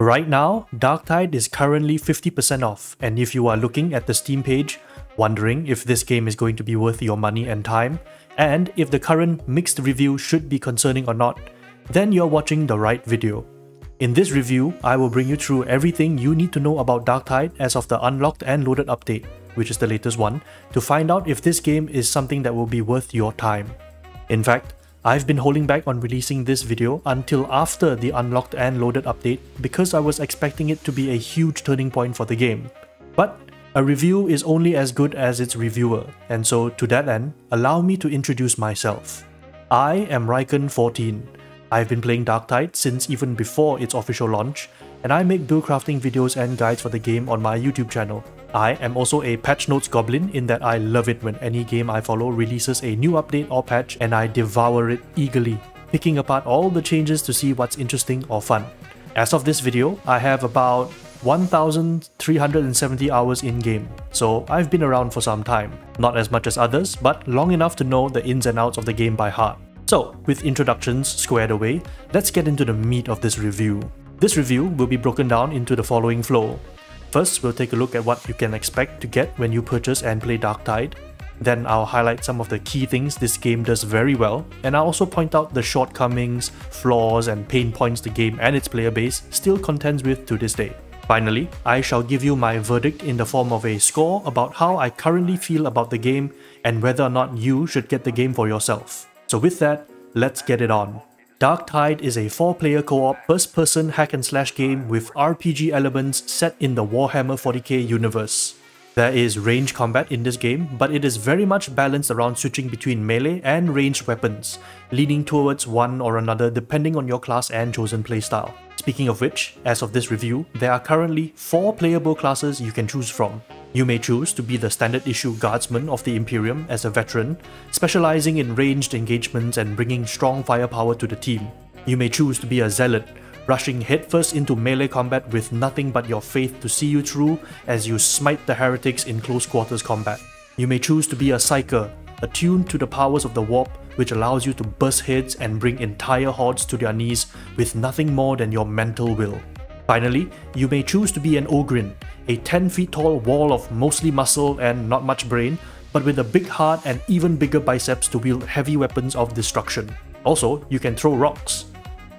Right now, Darktide is currently 50% off, and if you are looking at the Steam page, wondering if this game is going to be worth your money and time, and if the current mixed review should be concerning or not, then you're watching the right video. In this review, I will bring you through everything you need to know about Darktide as of the unlocked and loaded update, which is the latest one, to find out if this game is something that will be worth your time. In fact, I've been holding back on releasing this video until after the unlocked and loaded update because I was expecting it to be a huge turning point for the game. But a review is only as good as its reviewer, and so to that end, allow me to introduce myself. I am Ryken14. I've been playing Darktide since even before its official launch, and I make build crafting videos and guides for the game on my YouTube channel. I am also a patch notes goblin in that I love it when any game I follow releases a new update or patch and I devour it eagerly, picking apart all the changes to see what's interesting or fun. As of this video, I have about 1,370 hours in-game, so I've been around for some time. Not as much as others, but long enough to know the ins and outs of the game by heart. So, with introductions squared away, let's get into the meat of this review. This review will be broken down into the following flow. First, we'll take a look at what you can expect to get when you purchase and play Darktide. Then I'll highlight some of the key things this game does very well, and I'll also point out the shortcomings, flaws, and pain points the game and its player base still contends with to this day. Finally, I shall give you my verdict in the form of a score about how I currently feel about the game and whether or not you should get the game for yourself. So with that, let's get it on. Darktide is a 4-player co-op first-person hack-and-slash game with RPG elements set in the Warhammer40k universe. There is range combat in this game, but it is very much balanced around switching between melee and ranged weapons, leaning towards one or another depending on your class and chosen playstyle. Speaking of which, as of this review, there are currently 4 playable classes you can choose from. You may choose to be the standard issue guardsman of the Imperium as a veteran, specializing in ranged engagements and bringing strong firepower to the team. You may choose to be a zealot, rushing headfirst into melee combat with nothing but your faith to see you through as you smite the heretics in close quarters combat. You may choose to be a psyker, attuned to the powers of the warp, which allows you to burst heads and bring entire hordes to their knees with nothing more than your mental will. Finally, you may choose to be an Ogrin, a 10 feet tall wall of mostly muscle and not much brain, but with a big heart and even bigger biceps to wield heavy weapons of destruction. Also, you can throw rocks.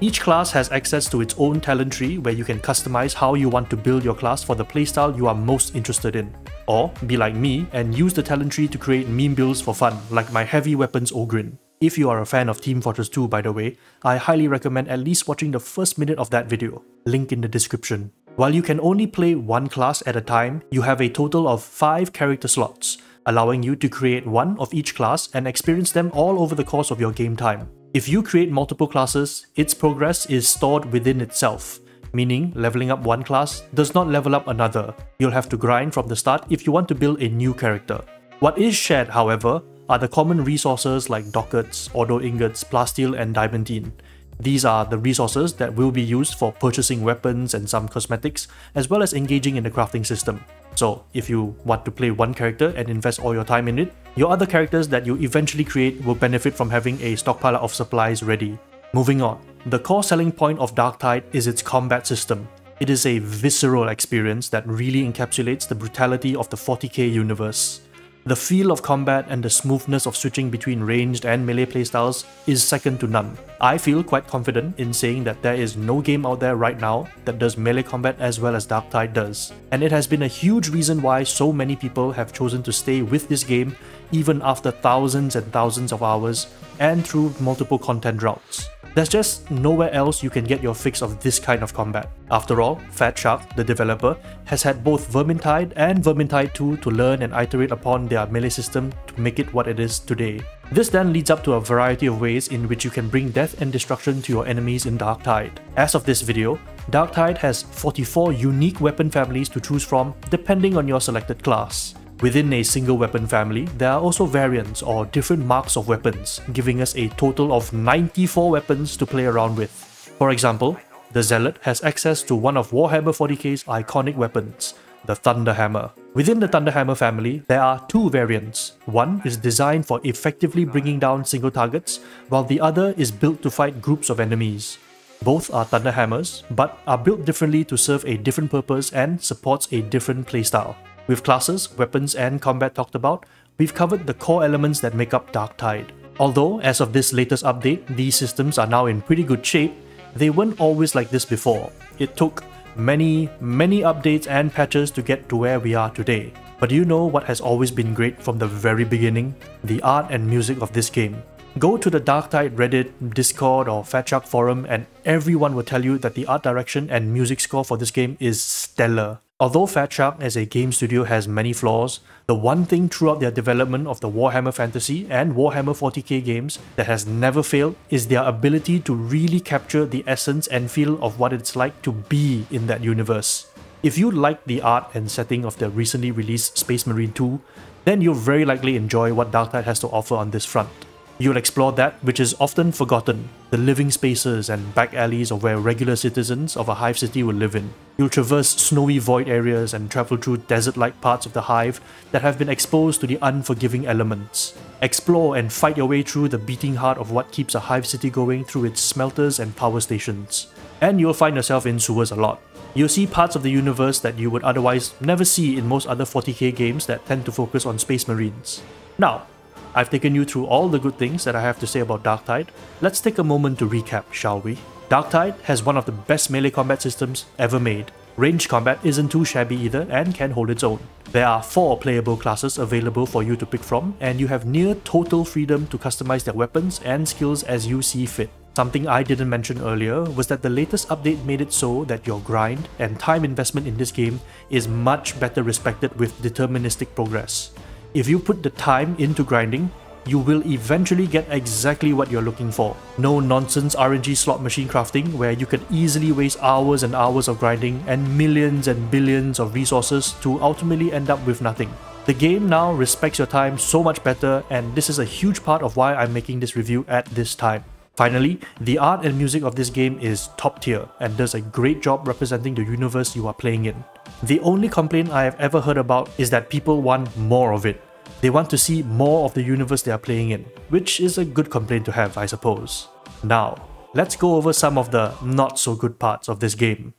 Each class has access to its own talent tree where you can customize how you want to build your class for the playstyle you are most interested in. Or be like me and use the talent tree to create meme builds for fun, like my heavy weapons Ogrin. If you are a fan of Team Fortress 2 by the way, I highly recommend at least watching the first minute of that video, link in the description. While you can only play one class at a time, you have a total of 5 character slots, allowing you to create one of each class and experience them all over the course of your game time. If you create multiple classes, its progress is stored within itself, meaning leveling up one class does not level up another. You'll have to grind from the start if you want to build a new character. What is shared, however, are the common resources like dockets, auto ingots, plasteel, and diamantine. These are the resources that will be used for purchasing weapons and some cosmetics, as well as engaging in the crafting system. So, if you want to play one character and invest all your time in it, your other characters that you eventually create will benefit from having a stockpile of supplies ready. Moving on, the core selling point of Darktide is its combat system. It is a visceral experience that really encapsulates the brutality of the 40k universe. The feel of combat and the smoothness of switching between ranged and melee playstyles is second to none. I feel quite confident in saying that there is no game out there right now that does melee combat as well as Darktide does. And it has been a huge reason why so many people have chosen to stay with this game even after thousands and thousands of hours and through multiple content routes. There's just nowhere else you can get your fix of this kind of combat. After all, Fat Shark, the developer, has had both Vermintide and Vermintide 2 to learn and iterate upon their melee system to make it what it is today. This then leads up to a variety of ways in which you can bring death and destruction to your enemies in Darktide. As of this video, Darktide has 44 unique weapon families to choose from depending on your selected class. Within a single weapon family, there are also variants or different marks of weapons, giving us a total of 94 weapons to play around with. For example, the Zealot has access to one of Warhammer40k's iconic weapons, the Thunderhammer. Within the Thunderhammer family, there are 2 variants. One is designed for effectively bringing down single targets, while the other is built to fight groups of enemies. Both are thunder hammers, but are built differently to serve a different purpose and supports a different playstyle. With classes, weapons, and combat talked about, we've covered the core elements that make up Darktide. Although, as of this latest update, these systems are now in pretty good shape, they weren't always like this before. It took many updates and patches to get to where we are today. But do you know what has always been great from the very beginning? The art and music of this game. Go to the Darktide Reddit, Discord or Fatshark forum and everyone will tell you that the art direction and music score for this game is stellar. Although Fatshark as a game studio has many flaws, the one thing throughout their development of the Warhammer Fantasy and Warhammer40k games that has never failed is their ability to really capture the essence and feel of what it's like to be in that universe. If you like the art and setting of the recently released Space Marine 2, then you'll very likely enjoy what Darktide has to offer on this front. You'll explore that which is often forgotten, the living spaces and back alleys of where regular citizens of a hive city will live in. You'll traverse snowy void areas and travel through desert-like parts of the hive that have been exposed to the unforgiving elements. Explore and fight your way through the beating heart of what keeps a hive city going through its smelters and power stations. And you'll find yourself in sewers a lot. You'll see parts of the universe that you would otherwise never see in most other 40k games that tend to focus on Space Marines. Now, I've taken you through all the good things that I have to say about Darktide. Let's take a moment to recap, shall we? Darktide has one of the best melee combat systems ever made. Ranged combat isn't too shabby either and can hold its own. There are 4 playable classes available for you to pick from, and you have near total freedom to customize their weapons and skills as you see fit. Something I didn't mention earlier was that the latest update made it so that your grind and time investment in this game is much better respected with Deterministic Progress. If you put the time into grinding, you will eventually get exactly what you're looking for. No nonsense RNG slot machine crafting where you can easily waste hours and hours of grinding and millions and billions of resources to ultimately end up with nothing. The game now respects your time so much better, and this is a huge part of why I'm making this review at this time. Finally, the art and music of this game is top tier and does a great job representing the universe you are playing in. The only complaint I have ever heard about is that people want more of it. They want to see more of the universe they are playing in, which is a good complaint to have, I suppose. Now, let's go over some of the not so good parts of this game.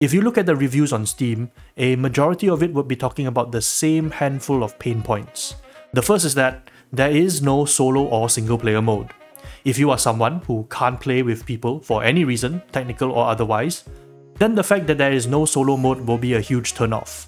If you look at the reviews on Steam, a majority of it would be talking about the same handful of pain points. The first is that there is no solo or single player mode. If you are someone who can't play with people for any reason, technical or otherwise, then the fact that there is no solo mode will be a huge turnoff.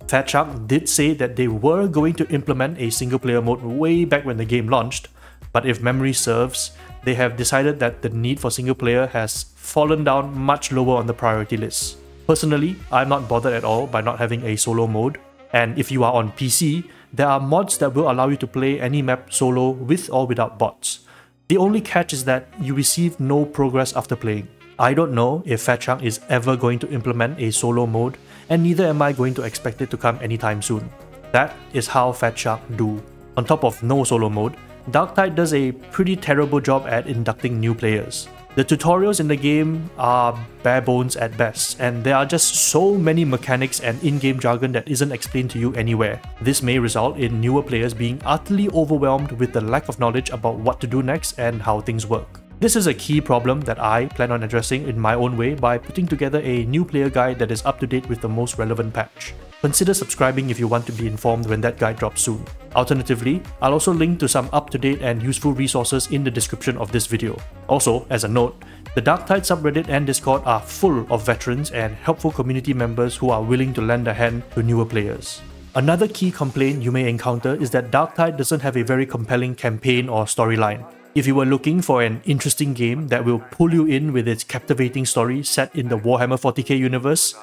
Fatshark did say that they were going to implement a single player mode way back when the game launched, but if memory serves, they have decided that the need for single player has fallen down much lower on the priority list. Personally, I'm not bothered at all by not having a solo mode, and if you are on PC, there are mods that will allow you to play any map solo with or without bots. The only catch is that you receive no progress after playing. I don't know if Fatshark is ever going to implement a solo mode, and neither am I going to expect it to come anytime soon. That is how Fatshark do. On top of no solo mode, Darktide does a pretty terrible job at inducting new players. The tutorials in the game are bare bones at best, and there are just so many mechanics and in-game jargon that isn't explained to you anywhere. This may result in newer players being utterly overwhelmed with the lack of knowledge about what to do next and how things work. This is a key problem that I plan on addressing in my own way by putting together a new player guide that is up to date with the most relevant patch. Consider subscribing if you want to be informed when that guide drops soon. Alternatively, I'll also link to some up-to-date and useful resources in the description of this video. Also, as a note, the Darktide subreddit and Discord are full of veterans and helpful community members who are willing to lend a hand to newer players. Another key complaint you may encounter is that Darktide doesn't have a very compelling campaign or storyline. If you were looking for an interesting game that will pull you in with its captivating story set in the Warhammer40k universe,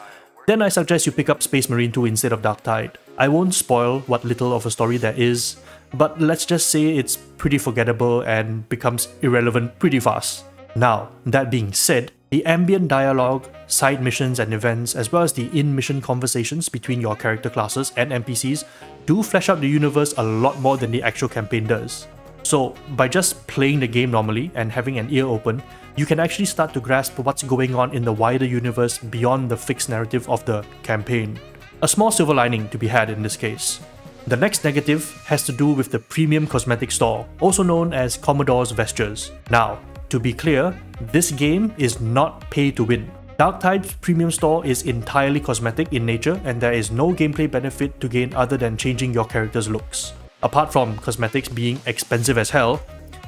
then I suggest you pick up Space Marine 2 instead of Darktide. I won't spoil what little of a story there is, but let's just say it's pretty forgettable and becomes irrelevant pretty fast. Now, that being said, the ambient dialogue, side missions and events, as well as the in-mission conversations between your character classes and NPCs do flesh out the universe a lot more than the actual campaign does. So, by just playing the game normally and having an ear open, you can actually start to grasp what's going on in the wider universe beyond the fixed narrative of the campaign. A small silver lining to be had in this case. The next negative has to do with the premium cosmetic store, also known as Commodore's Vestures. Now, to be clear, this game is not pay to win. Darktide's premium store is entirely cosmetic in nature, and there is no gameplay benefit to gain other than changing your character's looks. Apart from cosmetics being expensive as hell,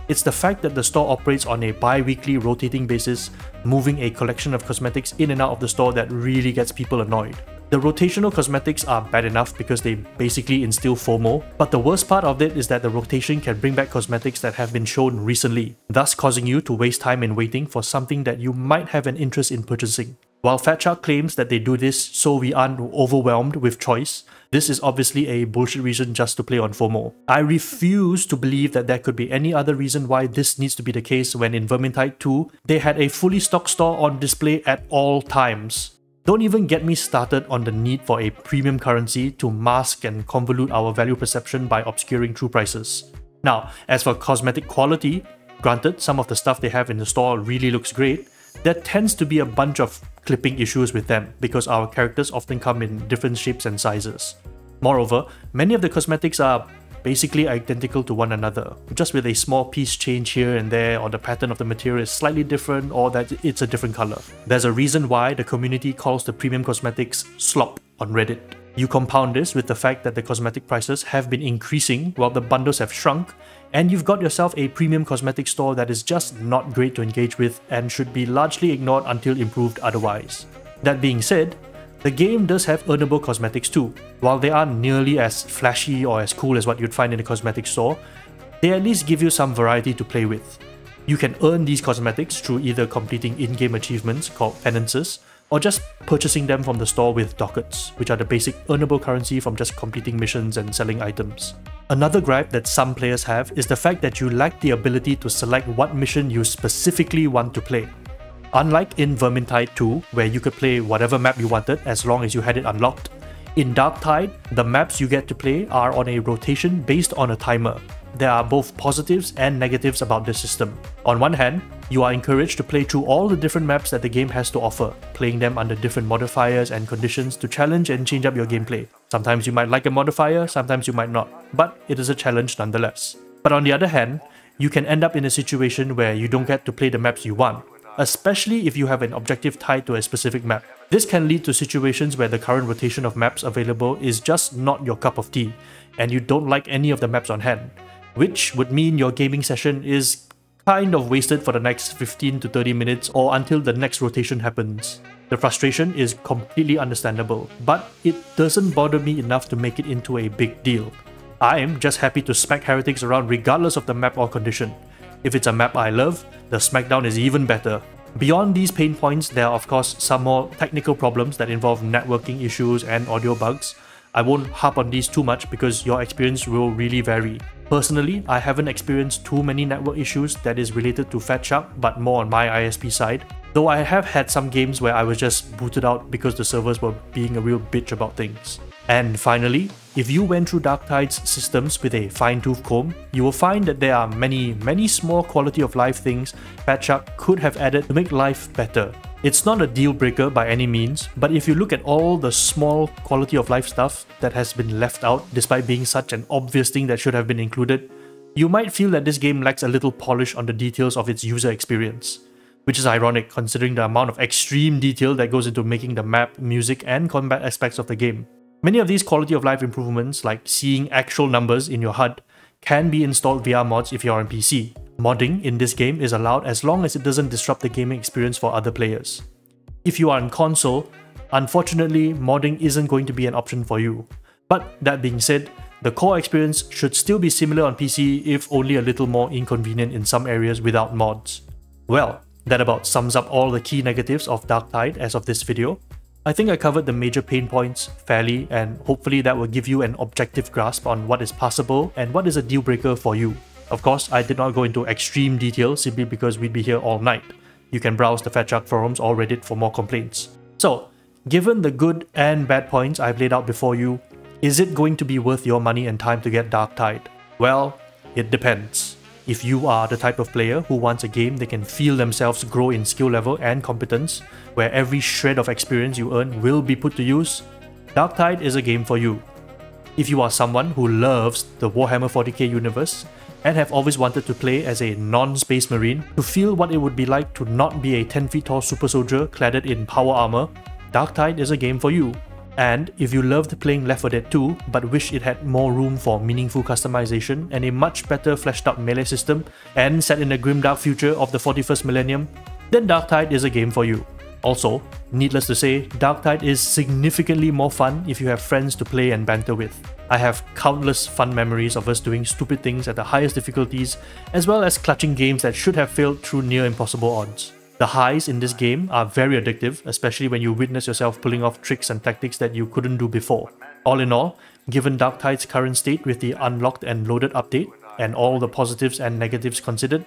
it's the fact that the store operates on a bi-weekly rotating basis, moving a collection of cosmetics in and out of the store that really gets people annoyed. The rotational cosmetics are bad enough because they basically instill FOMO, but the worst part of it is that the rotation can bring back cosmetics that have been shown recently, thus causing you to waste time in waiting for something that you might have an interest in purchasing. While Fatshark claims that they do this so we aren't overwhelmed with choice, this is obviously a bullshit reason just to play on FOMO. I refuse to believe that there could be any other reason why this needs to be the case when in Vermintide 2, they had a fully stocked store on display at all times. Don't even get me started on the need for a premium currency to mask and convolute our value perception by obscuring true prices. Now, as for cosmetic quality, granted some of the stuff they have in the store really looks great, there tends to be a bunch of clipping issues with them because our characters often come in different shapes and sizes. Moreover, many of the cosmetics are basically identical to one another, just with a small piece change here and there, or the pattern of the material is slightly different, or that it's a different color. There's a reason why the community calls the premium cosmetics slop on Reddit. You compound this with the fact that the cosmetic prices have been increasing while the bundles have shrunk, and you've got yourself a premium cosmetic store that is just not great to engage with and should be largely ignored until improved otherwise. That being said, the game does have earnable cosmetics too. While they aren't nearly as flashy or as cool as what you'd find in a cosmetic store, they at least give you some variety to play with. You can earn these cosmetics through either completing in-game achievements called penances, or just purchasing them from the store with dockets, which are the basic earnable currency from just completing missions and selling items. Another gripe that some players have is the fact that you lack the ability to select what mission you specifically want to play. Unlike in Vermintide 2, where you could play whatever map you wanted as long as you had it unlocked, in Darktide, the maps you get to play are on a rotation based on a timer. There are both positives and negatives about this system. On one hand, you are encouraged to play through all the different maps that the game has to offer, playing them under different modifiers and conditions to challenge and change up your gameplay. Sometimes you might like a modifier, sometimes you might not, but it is a challenge nonetheless. But on the other hand, you can end up in a situation where you don't get to play the maps you want, especially if you have an objective tied to a specific map. This can lead to situations where the current rotation of maps available is just not your cup of tea, and you don't like any of the maps on hand, which would mean your gaming session is kind of wasted for the next 15 to 30 minutes or until the next rotation happens. The frustration is completely understandable, but it doesn't bother me enough to make it into a big deal. I'm just happy to smack heretics around regardless of the map or condition. If it's a map I love, the smackdown is even better. Beyond these pain points, there are of course some more technical problems that involve networking issues and audio bugs. I won't harp on these too much because your experience will really vary. Personally, I haven't experienced too many network issues that is related to Fatshark, but more on my ISP side. Though I have had some games where I was just booted out because the servers were being a real bitch about things. And finally, if you went through Darktide's systems with a fine-tooth comb, you will find that there are many small quality of life things Fatshark could have added to make life better. It's not a deal breaker by any means, but if you look at all the small quality of life stuff that has been left out despite being such an obvious thing that should have been included, you might feel that this game lacks a little polish on the details of its user experience. Which is ironic considering the amount of extreme detail that goes into making the map, music and combat aspects of the game. Many of these quality of life improvements, like seeing actual numbers in your HUD, can be installed via mods if you're on PC. Modding in this game is allowed as long as it doesn't disrupt the gaming experience for other players. If you are on console, unfortunately modding isn't going to be an option for you. But that being said, the core experience should still be similar on PC if only a little more inconvenient in some areas without mods. Well, that about sums up all the key negatives of Darktide as of this video. I think I covered the major pain points fairly, and hopefully that will give you an objective grasp on what is possible and what is a deal breaker for you. Of course, I did not go into extreme detail simply because we'd be here all night. You can browse the Fatshark forums or Reddit for more complaints. So, given the good and bad points I've laid out before you, is it going to be worth your money and time to get Darktide? Well, it depends. If you are the type of player who wants a game they can feel themselves grow in skill level and competence, where every shred of experience you earn will be put to use, Darktide is a game for you. If you are someone who loves the Warhammer40k universe, and have always wanted to play as a non-space marine to feel what it would be like to not be a 10 feet tall super soldier cladded in power armor, Darktide is a game for you. And if you loved playing Left 4 Dead 2 but wish it had more room for meaningful customization and a much better fleshed out melee system and set in the grimdark future of the 41st millennium, then Darktide is a game for you. Also, needless to say, Darktide is significantly more fun if you have friends to play and banter with. I have countless fun memories of us doing stupid things at the highest difficulties, as well as clutching games that should have failed through near impossible odds. The highs in this game are very addictive, especially when you witness yourself pulling off tricks and tactics that you couldn't do before. All in all, given Darktide's current state with the unlocked and loaded update, and all the positives and negatives considered,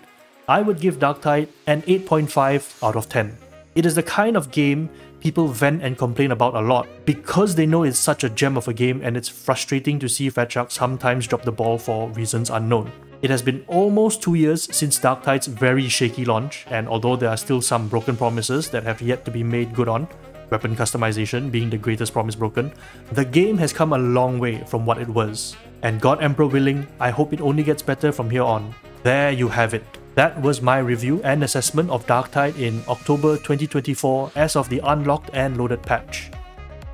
I would give Darktide an 8.5 out of 10. It is the kind of game people vent and complain about a lot because they know it's such a gem of a game and it's frustrating to see Fat Shark sometimes drop the ball for reasons unknown. It has been almost 2 years since Darktide's very shaky launch, and although there are still some broken promises that have yet to be made good on, weapon customization being the greatest promise broken, the game has come a long way from what it was. And God Emperor willing, I hope it only gets better from here on. There you have it. That was my review and assessment of Darktide in October 2024 as of the unlocked and loaded patch.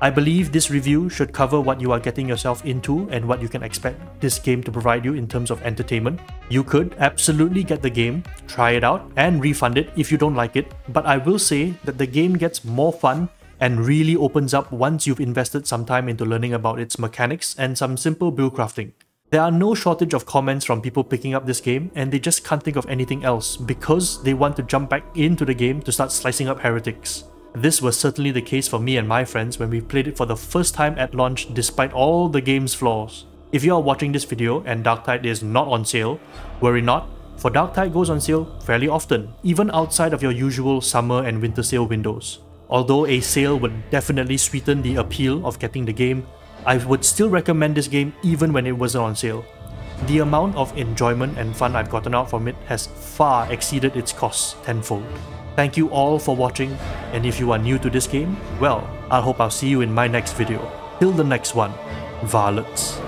I believe this review should cover what you are getting yourself into and what you can expect this game to provide you in terms of entertainment. You could absolutely get the game, try it out, and refund it if you don't like it, but I will say that the game gets more fun and really opens up once you've invested some time into learning about its mechanics and some simple build crafting. There are no shortage of comments from people picking up this game and they just can't think of anything else because they want to jump back into the game to start slicing up heretics. This was certainly the case for me and my friends when we played it for the first time at launch despite all the game's flaws. If you are watching this video and Darktide is not on sale, worry not, for Darktide goes on sale fairly often, even outside of your usual summer and winter sale windows. Although a sale would definitely sweeten the appeal of getting the game, I would still recommend this game even when it wasn't on sale. The amount of enjoyment and fun I've gotten out from it has far exceeded its costs tenfold. Thank you all for watching, and if you are new to this game, well, I hope I'll see you in my next video. Till the next one, Varlets.